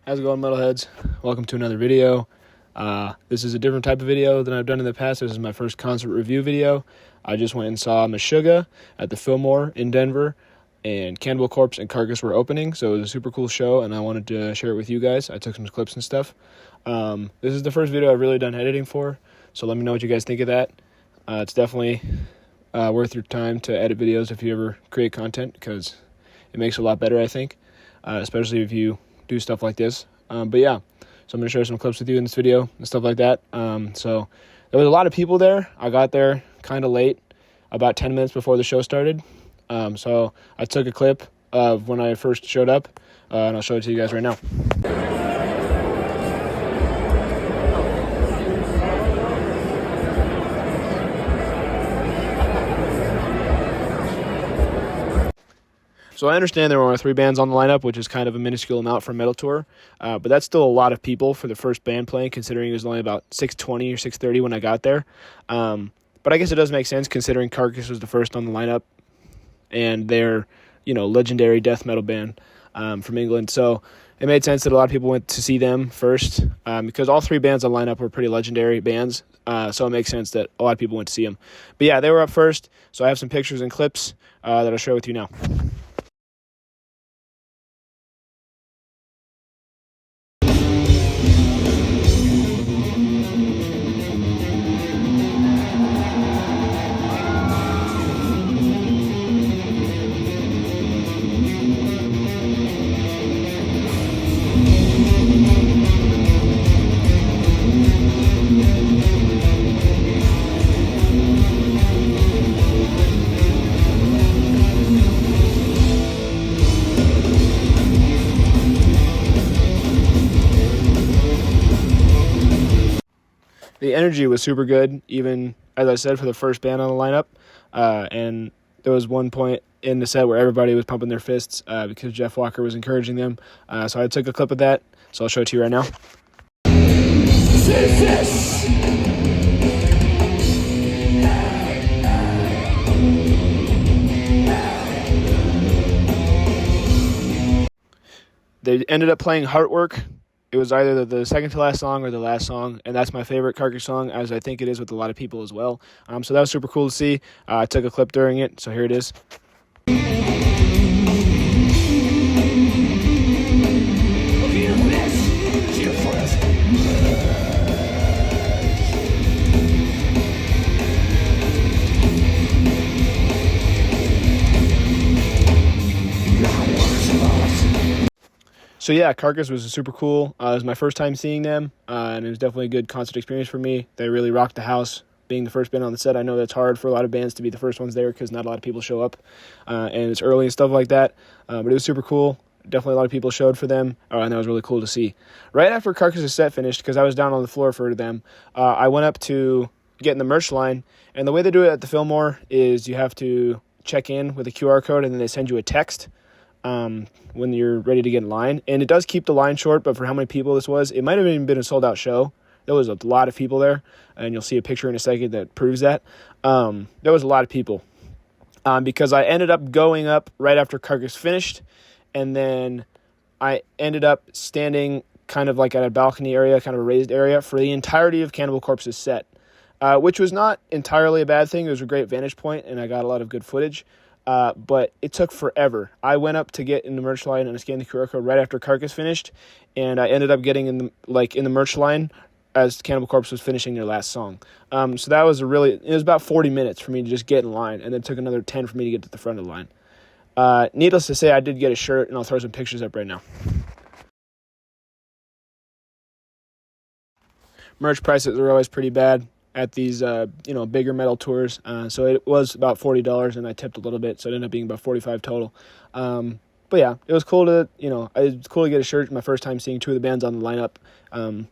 How's it going, metalheads? Welcome to another video. This is a different type of video than I've done in the past. This is my first concert review video. I just went and saw Meshuggah at the Fillmore in Denver, and Cannibal Corpse and Carcass were opening, so it was a super cool show, and I wanted to share it with you guys. I took some clips and stuff. This is the first video I've really done editing for, so let me know what you guys think of that. It's definitely worth your time to edit videos if you ever create content, because it makes it a lot better, I think, especially if you do stuff like this. But yeah, so I'm going to share some clips with you in this video and stuff like that. So there was a lot of people there. I got there kind of late, about 10 minutes before the show started. So I took a clip of when I first showed up, and I'll show it to you guys right now. So I understand there were only 3 bands on the lineup, which is kind of a minuscule amount for a metal tour, but that's still a lot of people for the first band playing, considering it was only about 6:20 or 6:30 when I got there. But I guess it does make sense, considering Carcass was the first on the lineup, and they're, legendary death metal band from England. So it made sense that a lot of people went to see them first, because all 3 bands on the lineup were pretty legendary bands. So it makes sense that a lot of people went to see them. But yeah, they were up first, so I have some pictures and clips that I'll share with you now. The energy was super good, even, as I said, for the first band on the lineup. And there was one point in the set where everybody was pumping their fists because Jeff Walker was encouraging them. So I took a clip of that, so I'll show it to you right now. They ended up playing Heartwork. It was either the second to last song or the last song, and that's my favorite Carcass song, as I think it is with a lot of people as well. So that was super cool to see. I took a clip during it, so here it is. So yeah, Carcass was super cool. It was my first time seeing them, and it was definitely a good concert experience for me. They really rocked the house. Being the first band on the set, I know that's hard for a lot of bands to be the first ones there because not a lot of people show up, and it's early and stuff like that. But it was super cool. Definitely a lot of people showed for them, and that was really cool to see. Right after Carcass' set finished, because I was down on the floor for them, I went up to get in the merch line, and the way they do it at the Fillmore is you have to check in with a QR code, and then they send you a text when you're ready to get in line. And it does keep the line short, but for how many people this was, it might have even been a sold-out show. There was a lot of people there, and you'll see a picture in a second that proves that. There was a lot of people, because I ended up going up right after Carcass finished, and then I ended up standing kind of like at a balcony area, kind of a raised area, for the entirety of Cannibal Corpse's set, which was not entirely a bad thing. It was a great vantage point, and I got a lot of good footage. But it took forever. I went up to get in the merch line and I scanned the QR code right after Carcass finished, and I ended up getting in the merch line as Cannibal Corpse was finishing their last song. So that was it was about 40 minutes for me to just get in line, and then it took another 10 for me to get to the front of the line. Needless to say, I did get a shirt, and I'll throw some pictures up right now. Merch prices are always pretty bad at these, bigger metal tours. So it was about $40, and I tipped a little bit, so it ended up being about $45 total. But yeah, it was cool to, it's cool to get a shirt. My first time seeing 2 of the bands on the lineup.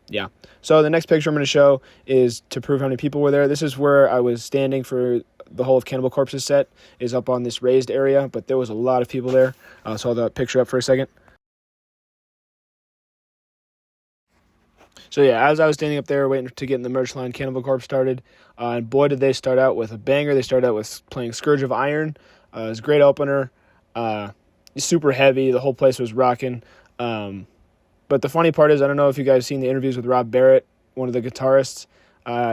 Yeah. So the next picture I'm going to show is to prove how many people were there. This is where I was standing for the whole of Cannibal Corpse's set, is up on this raised area, but there was a lot of people there. So I'll hold the picture up for a second. So yeah, as I was standing up there waiting to get in the merch line, Cannibal Corpse started, and boy did they start out with a banger. They started out with playing Scourge of Iron. It was a great opener, super heavy. The whole place was rocking. But But the funny part is, I don't know if you guys have seen the interviews with Rob Barrett, one of the guitarists.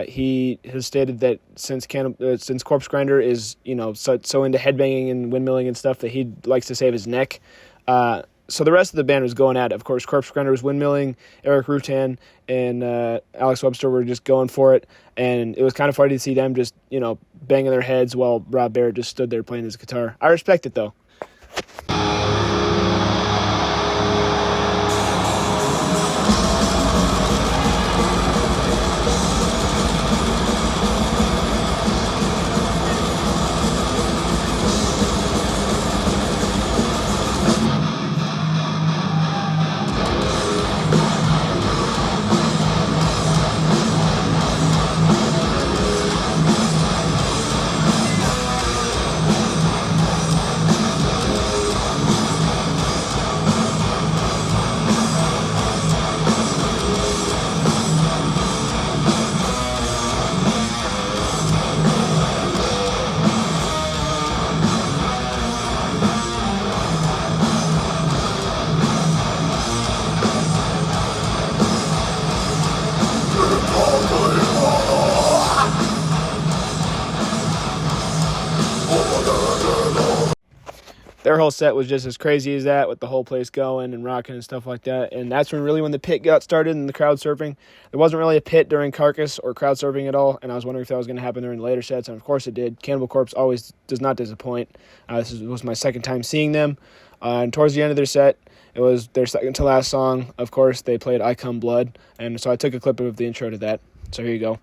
He has stated that since Corpse Grinder is, so into headbanging and windmilling and stuff, that he likes to save his neck. So the rest of the band was going at it. Of course, Corpse Grinder was windmilling, Eric Rutan and Alex Webster were just going for it, and it was kind of funny to see them just, banging their heads while Rob Barrett just stood there playing his guitar. I respect it, though. Their whole set was just as crazy as that, with the whole place going and rocking and stuff like that. And that's when the pit got started and the crowd surfing. There wasn't really a pit during Carcass or crowd surfing at all, and I was wondering if that was going to happen during the later sets, and of course it did. Cannibal Corpse always does not disappoint. This was my second time seeing them. And towards the end of their set, it was their second to last song. Of course, they played I Come Blood, and so I took a clip of the intro to that. So here you go.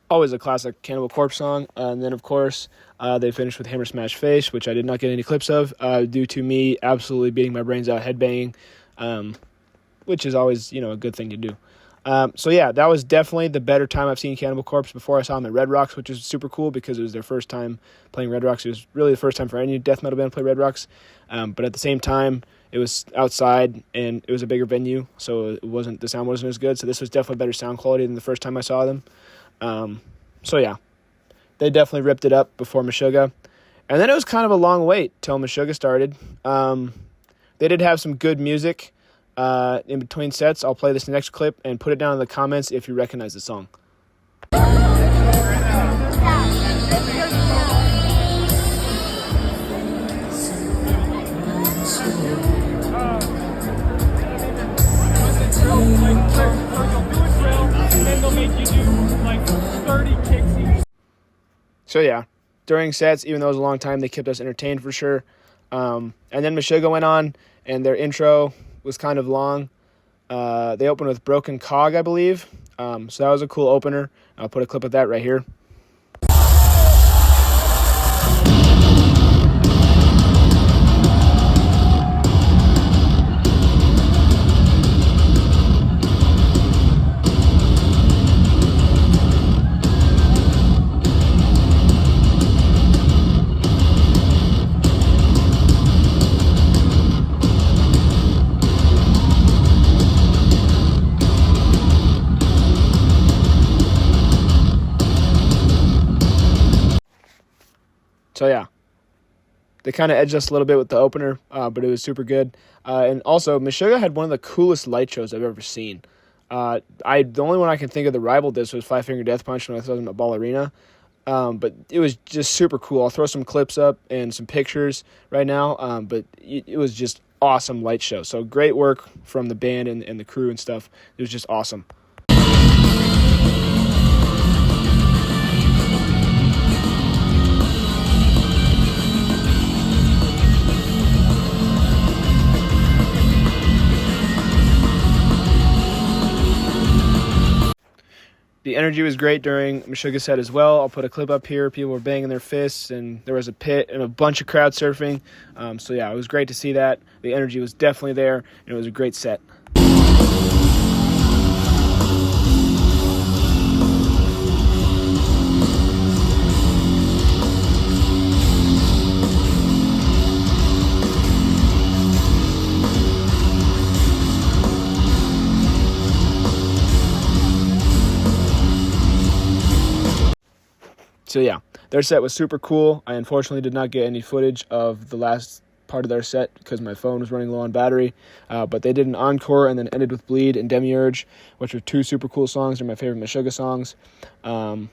Always a classic Cannibal Corpse song. And then, of course, they finished with Hammer Smash Face, which I did not get any clips of due to me absolutely beating my brains out headbanging, which is always, a good thing to do. So, yeah, that was definitely the better time I've seen Cannibal Corpse. Before I saw them at Red Rocks, which is super cool because it was their first time playing Red Rocks. It was really the first time for any death metal band to play Red Rocks. But at the same time, it was outside and it was a bigger venue, so the sound wasn't as good. So this was definitely better sound quality than the first time I saw them. So yeah, they definitely ripped it up before Meshuggah. And then it was kind of a long wait till Meshuggah started. They did have some good music in between sets. I'll play this next clip and put it down in the comments if you recognize the song. So yeah, during sets, even though it was a long time, they kept us entertained for sure. And then Meshuggah went on, and their intro was kind of long. They opened with Broken Cog, I believe. So that was a cool opener. I'll put a clip of that right here. So yeah, they kind of edged us a little bit with the opener, but it was super good. And also, Meshuggah had one of the coolest light shows I've ever seen. The only one I can think of that rivaled this was Five Finger Death Punch when I saw them at Ballerina. But it was just super cool. I'll throw some clips up and some pictures right now. But it was just awesome light show. So great work from the band and the crew and stuff. It was just awesome. The energy was great during Meshuggah's set as well. I'll put a clip up here. People were banging their fists, and there was a pit and a bunch of crowd surfing. So yeah, it was great to see that. The energy was definitely there, and it was a great set. So yeah, their set was super cool. I unfortunately did not get any footage of the last part of their set because my phone was running low on battery. But they did an encore and then ended with Bleed and Demiurge, which are two super cool songs. They're my favorite Meshuggah songs. And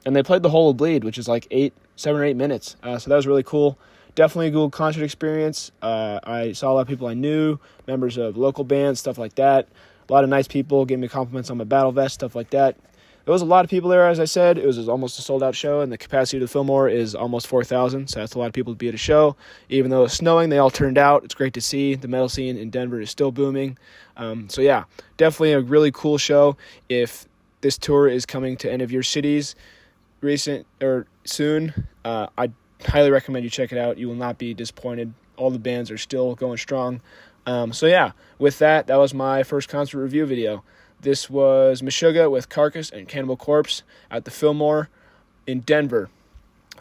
they played the whole of Bleed, which is like 7 or 8 minutes. So that was really cool. Definitely a cool concert experience. I saw a lot of people I knew, members of local bands, stuff like that. A lot of nice people gave me compliments on my battle vest, stuff like that. There was a lot of people there, as I said. It was almost a sold-out show, and the capacity of the Fillmore is almost 4,000, so that's a lot of people to be at a show. Even though it's snowing, they all turned out. It's great to see. The metal scene in Denver is still booming. So yeah, definitely a really cool show. If this tour is coming to any of your cities soon, I highly recommend you check it out. You will not be disappointed. All the bands are still going strong. So yeah, with that was my first concert review video. This was Meshuggah with Carcass and Cannibal Corpse at the Fillmore in Denver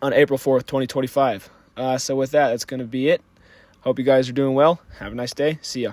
on April 4th, 2025. So with that, that's going to be it. Hope you guys are doing well. Have a nice day. See ya.